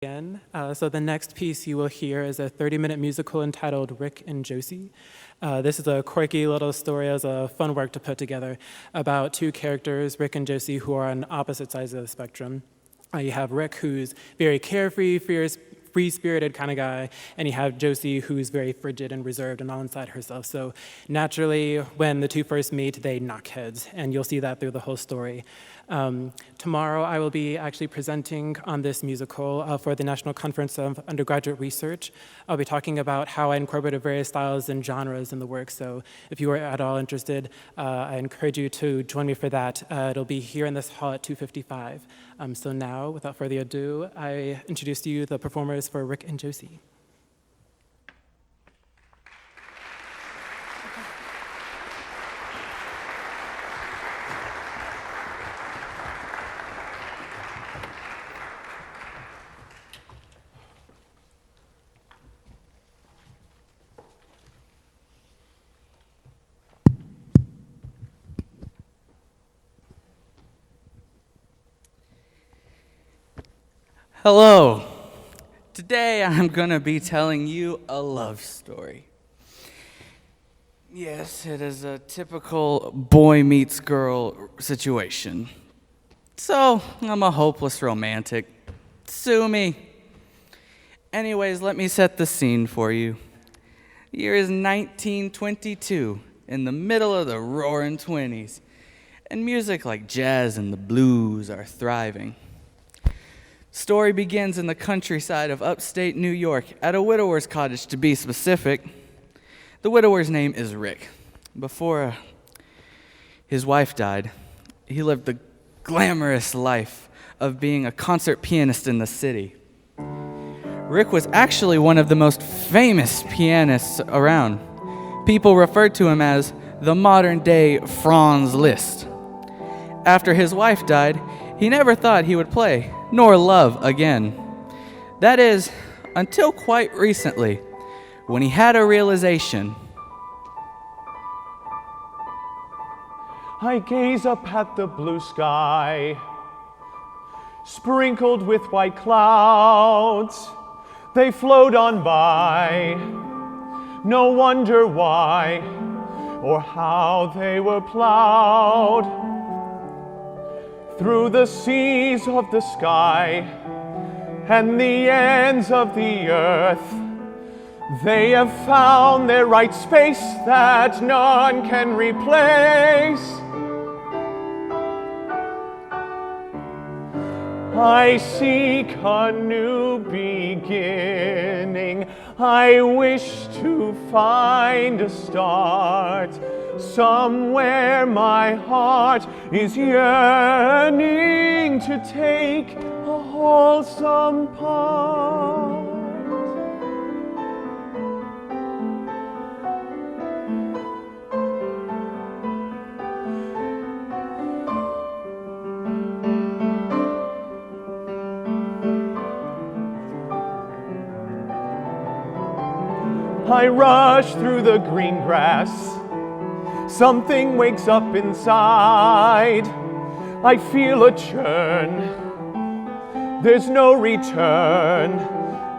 Again. So the next piece you will hear is a 30-minute musical entitled Rick and Josie. This is a quirky little story as a fun work to put together about two characters, Rick and Josie, who are on opposite sides of the spectrum. You have Rick, who's very carefree, free-spirited kind of guy, and you have Josie, who's very frigid and reserved and all inside herself. So naturally, when the two first meet, they knock heads, and you'll see that through the whole story. Tomorrow, I will be actually presenting on this musical for the National Conference of Undergraduate Research. I'll be talking about how I incorporated various styles and genres in the work, so if you are at all interested, I encourage you to join me for that. It'll be here in this hall at 2:55. So now, without further ado, I introduce to you the performers for Rick and Josie. Hello. Today I'm going to be telling you a love story. Yes, it is a typical boy meets girl situation. So, I'm a hopeless romantic. Sue me. Anyways, let me set the scene for you. The year is 1922, in the middle of the roaring 20s, and music like jazz and the blues are thriving. Story begins in the countryside of upstate New York, at a widower's cottage to be specific. The widower's name is Rick. Before his wife died, he lived the glamorous life of being a concert pianist in the city. Rick was actually one of the most famous pianists around. People referred to him as the modern-day Franz Liszt. After his wife died, he never thought he would play, nor love again. That is, until quite recently, when he had a realization. I gaze up at the blue sky, sprinkled with white clouds. They float on by, no wonder why or how they were plowed. Through the seas of the sky and the ends of the earth, they have found their right space that none can replace. I seek a new beginning. I wish to find a start. Somewhere my heart is yearning to take a wholesome part. I rush through the green grass. Something wakes up inside. I feel a churn. There's no return.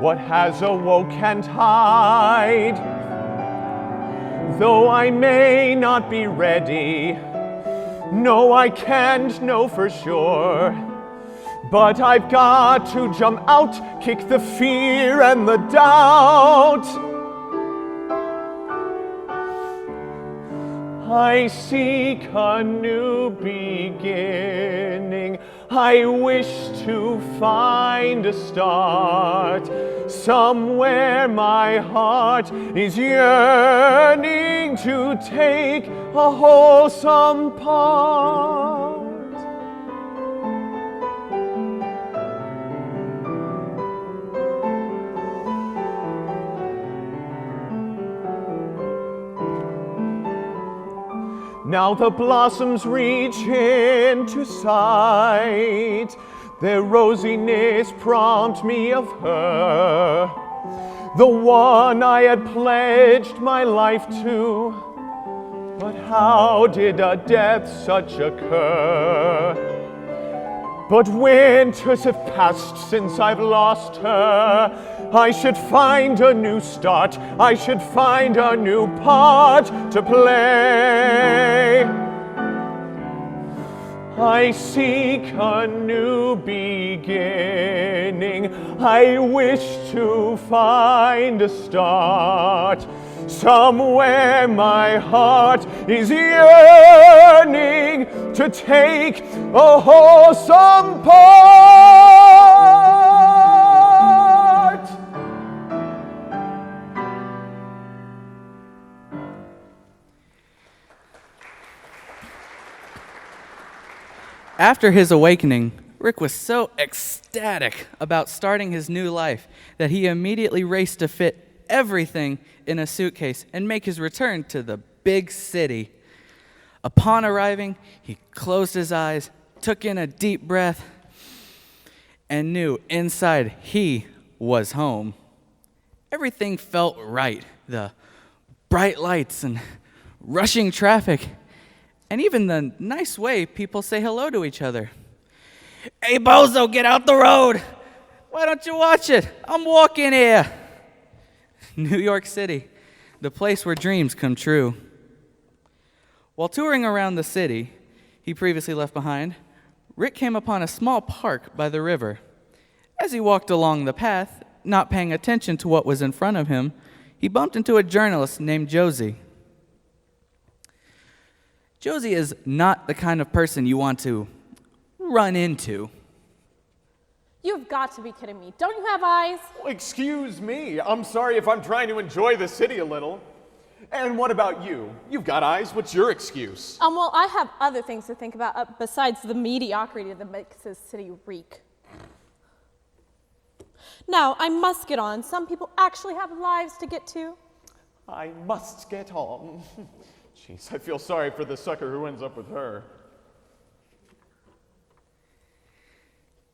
What has awoke can't hide. Though I may not be ready, no, I can't know for sure. But I've got to jump out, kick the fear and the doubt. I seek a new beginning. I wish to find a start. Somewhere my heart is yearning to take a wholesome part. Now the blossoms reach into sight. Their rosiness prompt me of her, the one I had pledged my life to. But how did a death such occur? But winters have passed since I've lost her. I should find a new start. I should find a new part to play. I seek a new beginning. I wish to find a start. Somewhere my heart is yearning to take a wholesome part. After his awakening, Rick was so ecstatic about starting his new life that he immediately raced to fit everything in a suitcase and make his return to the big city. Upon arriving, he closed his eyes, took in a deep breath, and knew inside he was home. Everything felt right. The bright lights and rushing traffic, and even the nice way people say hello to each other. "Hey, bozo, get out the road! Why don't you watch it? I'm walking here." New York City, the place where dreams come true. While touring around the city he previously left behind, Rick came upon a small park by the river. As he walked along the path, not paying attention to what was in front of him, he bumped into a journalist named Josie. Josie is not the kind of person you want to run into. You've got to be kidding me. Don't you have eyes? Excuse me. I'm sorry if I'm trying to enjoy the city a little. And what about you? You've got eyes. What's your excuse? Well, I have other things to think about besides the mediocrity that makes this city reek. Now, I must get on. Some people actually have lives to get to. I must get on. Jeez, I feel sorry for the sucker who ends up with her.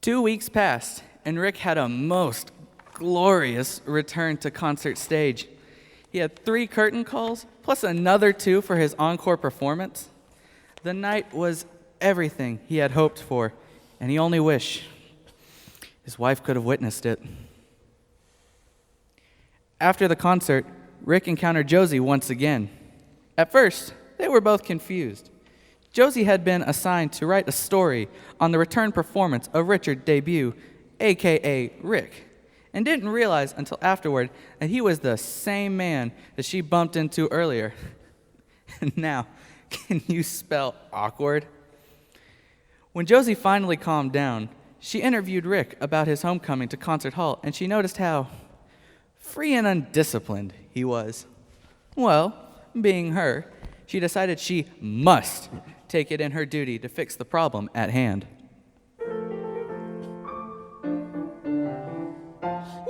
2 weeks passed, and Rick had a most glorious return to concert stage. He had 3 curtain calls, plus another 2 for his encore performance. The night was everything he had hoped for, and he only wished his wife could have witnessed it. After the concert, Rick encountered Josie once again. At first, they were both confused. Josie had been assigned to write a story on the return performance of Richard's debut, a.k.a. Rick, and didn't realize until afterward that he was the same man that she bumped into earlier. Now, can you spell awkward? When Josie finally calmed down, she interviewed Rick about his homecoming to Concert Hall, and she noticed how free and undisciplined he was. Well, being her, she decided she must take it in her duty to fix the problem at hand.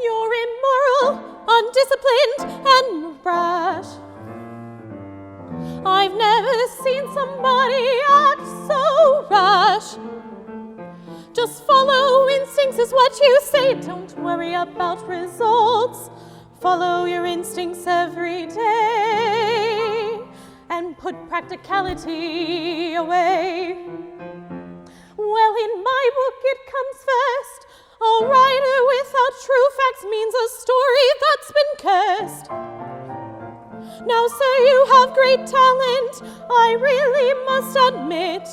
You're immoral, undisciplined, and rash. I've never seen somebody act so rash. Just follow instincts is what you say. Don't worry about results. Follow your instincts every day and put practicality away. Well, in my book it comes first. A writer without true facts means a story that's been cursed. Now, sir, you have great talent, I really must admit.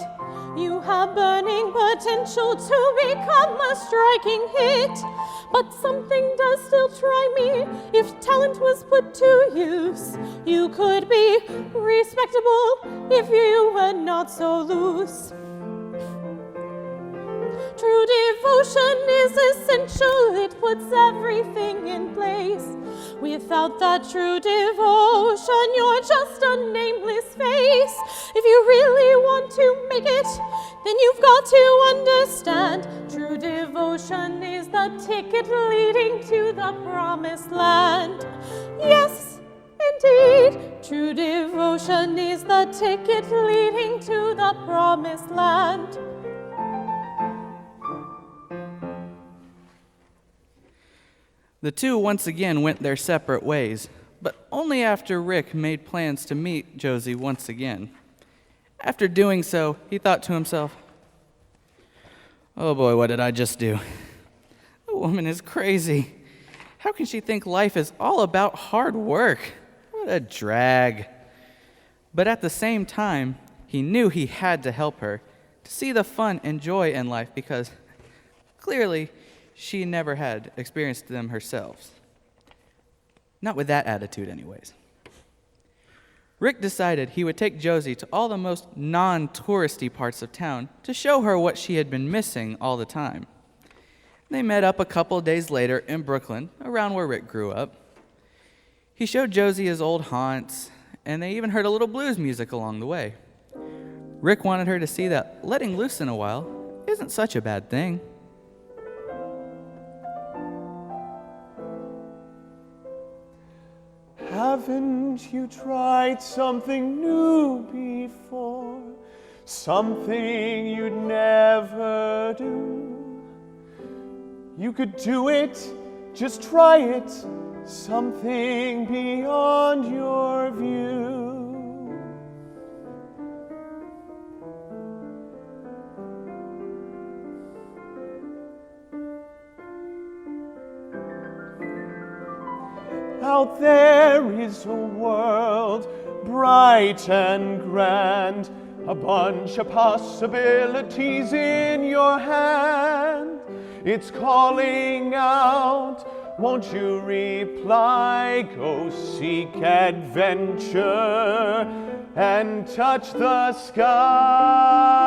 You have burning potential to become a striking hit. But something does still try me. If talent was put to use, you could be respectable if you were not so loose. True devotion is essential. It puts everything in place. Without that true devotion, you're just a nameless face. If you really want to make it, then you've got to understand. True devotion is the ticket leading to the promised land. Yes, indeed, true devotion is the ticket leading to the promised land. The two once again went their separate ways, but only after Rick made plans to meet Josie once again. After doing so, he thought to himself, Oh boy, what did I just do? The woman is crazy. How can she think life is all about hard work? What a drag. But at the same time, he knew he had to help her to see the fun and joy in life because clearly she never had experienced them herself. Not with that attitude, anyways. Rick decided he would take Josie to all the most non-touristy parts of town to show her what she had been missing all the time. They met up a couple days later in Brooklyn, around where Rick grew up. He showed Josie his old haunts, and they even heard a little blues music along the way. Rick wanted her to see that letting loose in a while isn't such a bad thing. Haven't you tried something new before? Something you'd never do? You could do it, just try it, something beyond your view. Out there is a world bright and grand, a bunch of possibilities in your hand. It's calling out, won't you reply? Go seek adventure and touch the sky.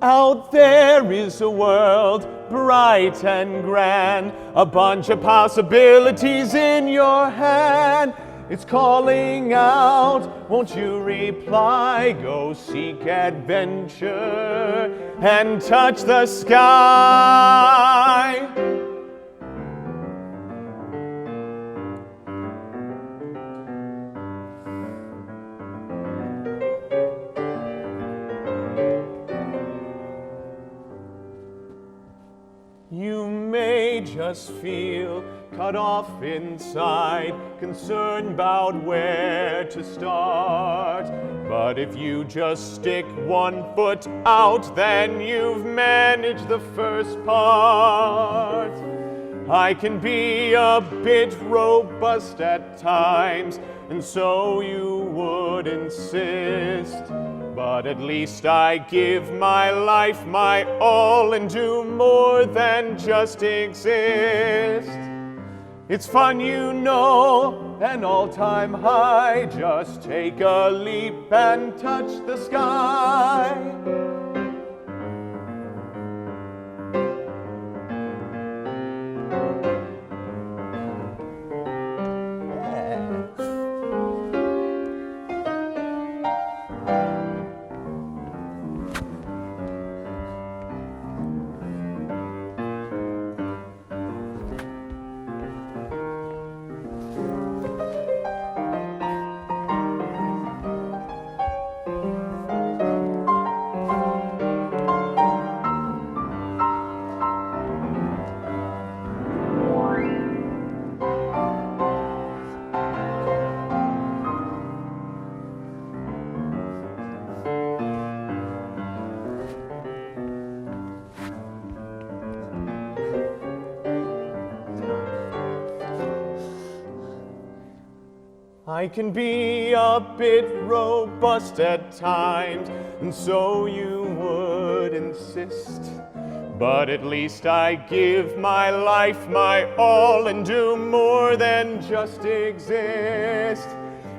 Out there is a world bright and grand, a bunch of possibilities in your hand. It's calling out, won't you reply? Go seek adventure and touch the sky. You may just feel cut off inside, concerned about where to start. But if you just stick one foot out, then you've managed the first part. I can be a bit robust at times, and so you would insist. But at least I give my life my all and do more than just exist. It's fun, you know, an all-time high. Just take a leap and touch the sky. I can be a bit robust at times, and so you would insist. But at least I give my life my all and do more than just exist.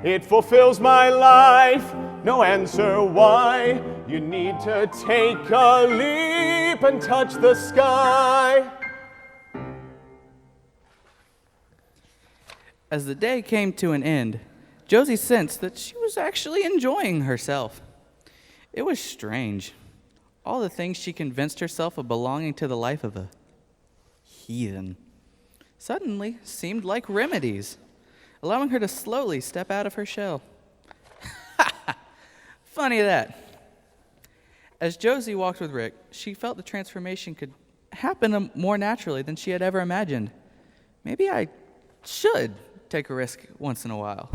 It fulfills my life, no answer why. You need to take a leap and touch the sky. As the day came to an end, Josie sensed that she was actually enjoying herself. It was strange. All the things she convinced herself of belonging to the life of a heathen suddenly seemed like remedies, allowing her to slowly step out of her shell. Funny that. As Josie walked with Rick, she felt the transformation could happen more naturally than she had ever imagined. Maybe I should take a risk once in a while.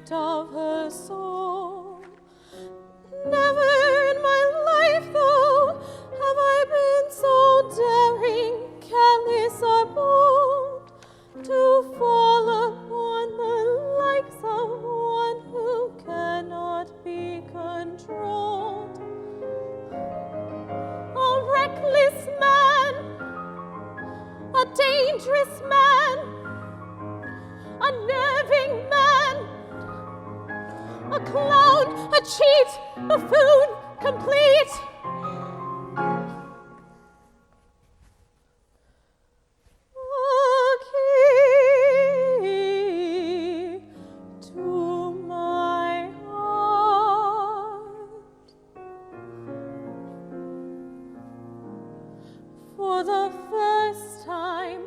Of her soul. Never in my life, though, have I been so daring, careless, or bold to fall upon the likes of one who cannot be controlled. A reckless man, a dangerous man, unnerving man, a clown, a cheat, buffoon, complete. A key to my heart. For the first time,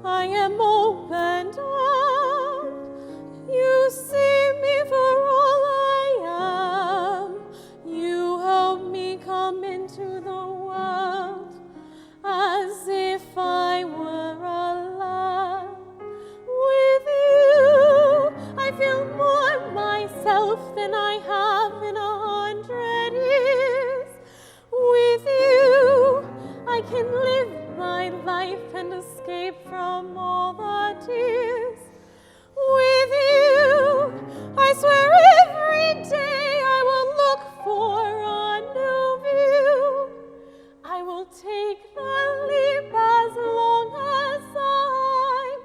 I am opened up. You see me for all I am. You help me come into the world as if I were alive. With you, I feel more myself than I have in 100 years. With you, I can live my life and escape from all the tears. With you, I swear every day I will look for a new view. I will take the leap as long as I'm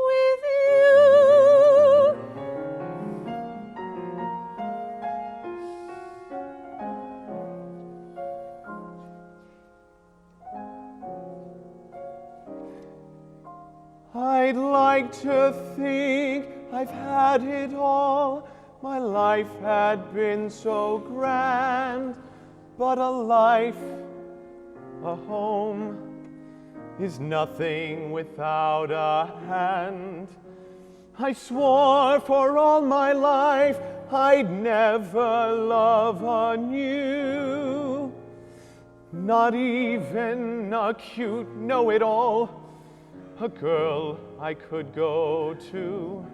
with you. I'd like to think I've had it all. My life had been so grand, but a life, a home, is nothing without a hand. I swore for all my life I'd never love anew, not even a cute know-it-all, a girl I could go to.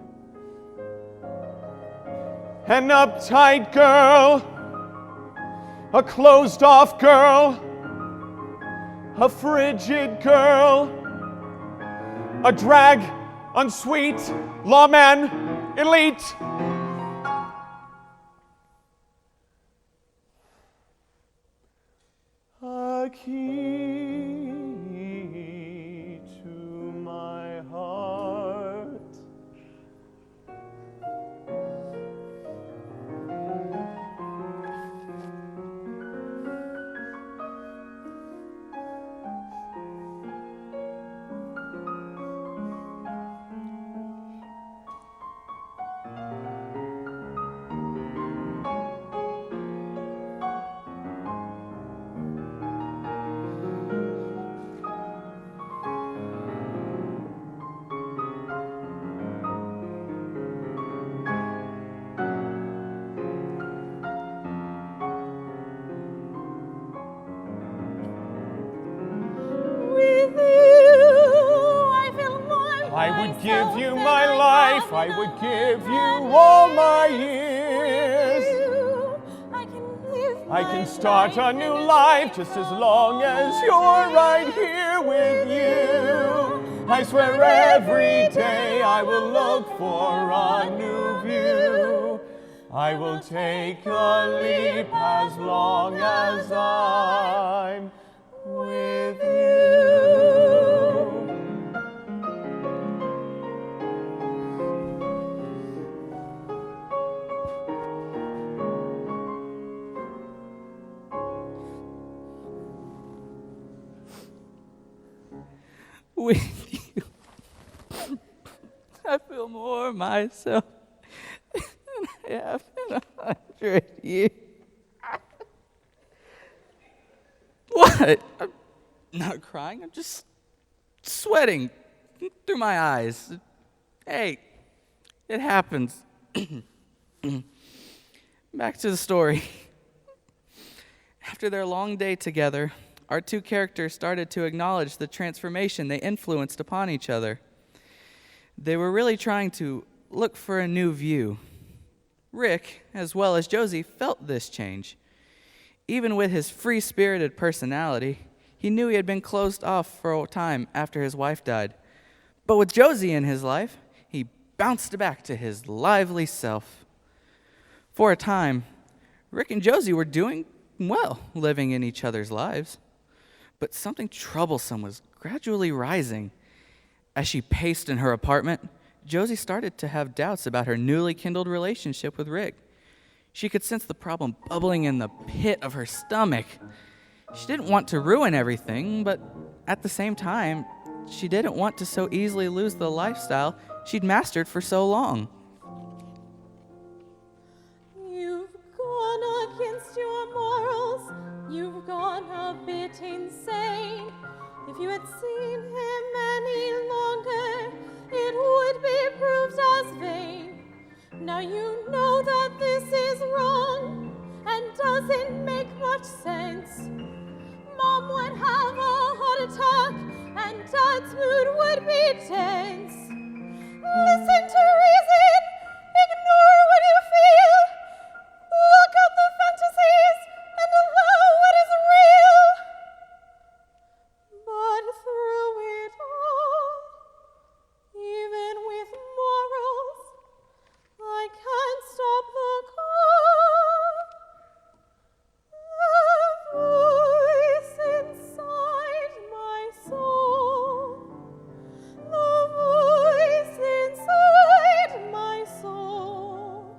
An uptight girl, a closed-off girl, a frigid girl, a drag, unsweet, lawman, elite. A key to my heart. I would give you my life, I would give you all my years. I can start a new life just as long as you're right here with you. I swear every day I will look for a new view. I will take a leap as long as I'm with you. with you. I feel more myself than I have in 100 years. What? I'm not crying. I'm just sweating through my eyes. Hey, it happens. Back to the story. After their long day together, our two characters started to acknowledge the transformation they influenced upon each other. They were really trying to look for a new view. Rick, as well as Josie, felt this change. Even with his free-spirited personality, he knew he had been closed off for a time after his wife died. But with Josie in his life, he bounced back to his lively self. For a time, Rick and Josie were doing well, living in each other's lives. But something troublesome was gradually rising. As she paced in her apartment, Josie started to have doubts about her newly kindled relationship with Rick. She could sense the problem bubbling in the pit of her stomach. She didn't want to ruin everything, but at the same time, she didn't want to so easily lose the lifestyle she'd mastered for so long. You've gone against your morals. You've gone a bit insane. If you had seen him any longer, it would be proved as vain. Now you know that this is wrong and doesn't make much sense. Mom would have a heart attack and Dad's mood would be tense. Listen to reason, ignore what you feel. Block out the fantasies and allow what is real. But through it all, even with morals, I can't stop the call. The voice inside my soul. The voice inside my soul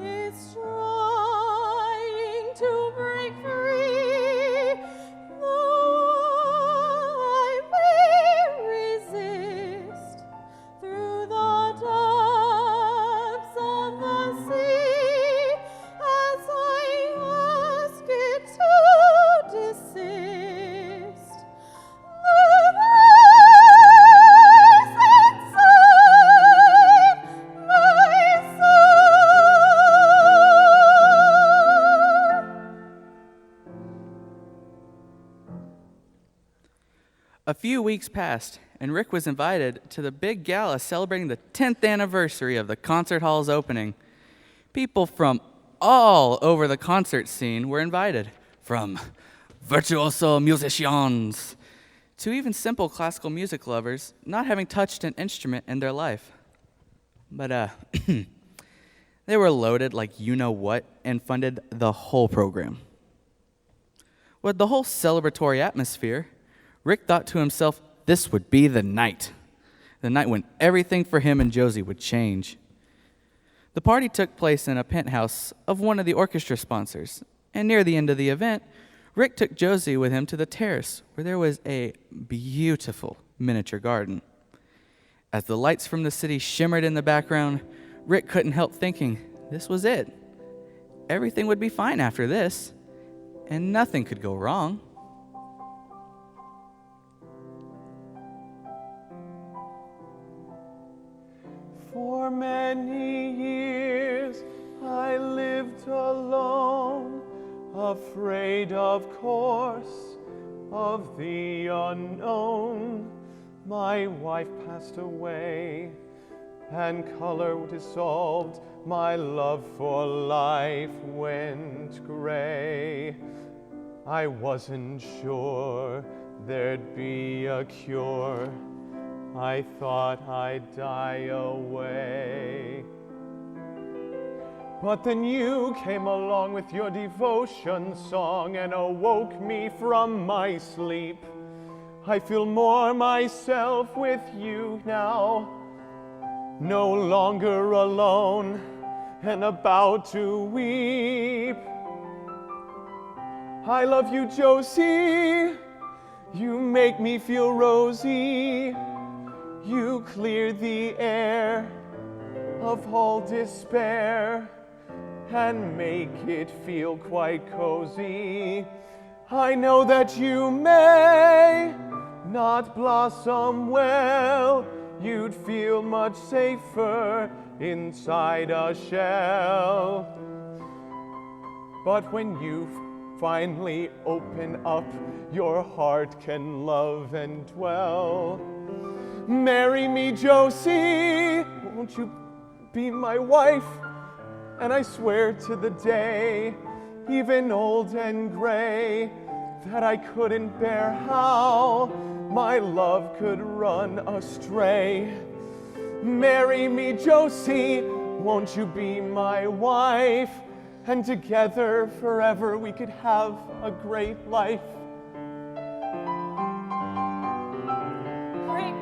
is trying to break free. Though I may resist through the depths of the sea, as I ask it to desist. The voice inside my soul. A few weeks passed, and Rick was invited to the big gala celebrating the 10th anniversary of the concert hall's opening. People from all over the concert scene were invited, from virtuoso musicians to even simple classical music lovers not having touched an instrument in their life. But they were loaded like you-know-what and funded the whole program. With the whole celebratory atmosphere, Rick thought to himself, this would be the night when everything for him and Josie would change. The party took place in a penthouse of one of the orchestra sponsors, and near the end of the event, Rick took Josie with him to the terrace where there was a beautiful miniature garden. As the lights from the city shimmered in the background, Rick couldn't help thinking, this was it. Everything would be fine after this, and nothing could go wrong. For many years I lived alone, afraid of course of the unknown. My wife passed away and color dissolved, my love for life went gray. I wasn't sure there'd be a cure, I thought I'd die away. But then you came along with your devotion song and awoke me from my sleep. I feel more myself with you now, no longer alone and about to weep. I love you, Josie. You make me feel rosy. You clear the air of all despair and make it feel quite cozy. I know that you may not blossom well. You'd feel much safer inside a shell. But when you finally open up, your heart can love and dwell. Marry me, Josie, won't you be my wife? And I swear to the day, even old and gray, that I couldn't bear how my love could run astray. Marry me, Josie, won't you be my wife? And together forever we could have a great life. Rick,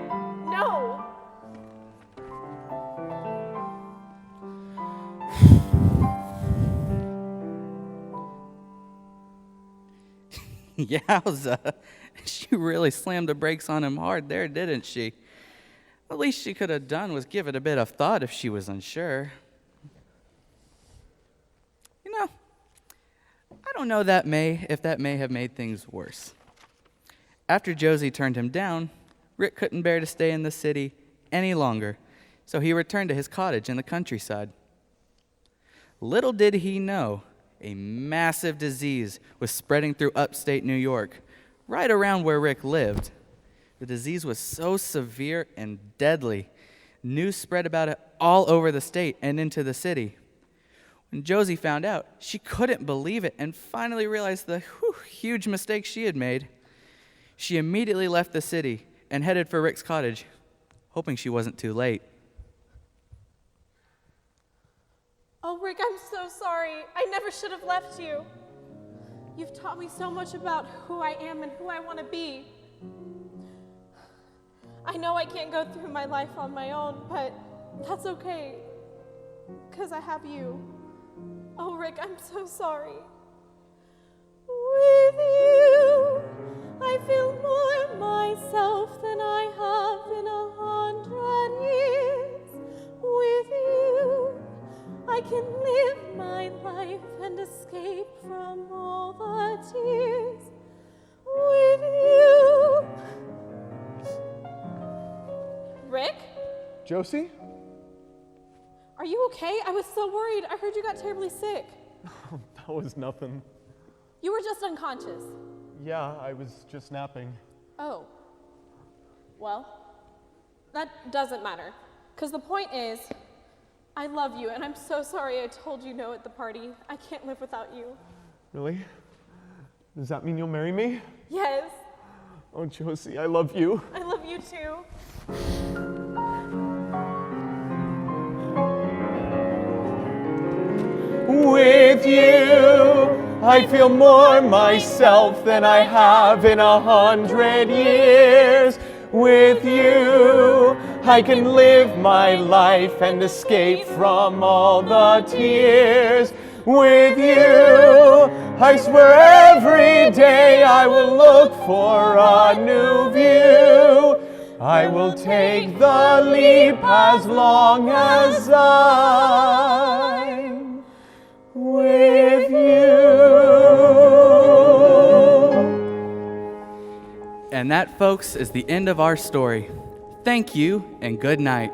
no! Yowza. She really slammed the brakes on him hard there, didn't she? The least she could have done was give it a bit of thought if she was unsure. You know, I don't know if that may have made things worse. After Josie turned him down, Rick couldn't bear to stay in the city any longer, so he returned to his cottage in the countryside. Little did he know, a massive disease was spreading through upstate New York, right around where Rick lived. The disease was so severe and deadly, news spread about it all over the state and into the city. When Josie found out, she couldn't believe it and finally realized the huge mistake she had made. She immediately left the city and headed for Rick's cottage, hoping she wasn't too late. Oh, Rick, I'm so sorry. I never should have left you. You've taught me so much about who I am and who I want to be. I know I can't go through my life on my own, but that's okay, because I have you. Oh, Rick, I'm so sorry. With you, I feel more myself than I have in 100 years. With you, I can live my life and escape from all the tears. With you. Rick? Josie? Are you okay? I was so worried. I heard you got terribly sick. That was nothing. You were just unconscious. Yeah, I was just napping. Oh. Well, that doesn't matter. Because the point is, I love you, and I'm so sorry I told you no at the party. I can't live without you. Really? Does that mean you'll marry me? Yes. Oh, Josie, I love you. I love you too. With you, I feel more myself than I have in 100 years. With you, I can live my life and escape from all the tears. With you, I swear every day I will look for a new view. I will take the leap as long as I'm with you. And that, folks, is the end of our story. Thank you and good night.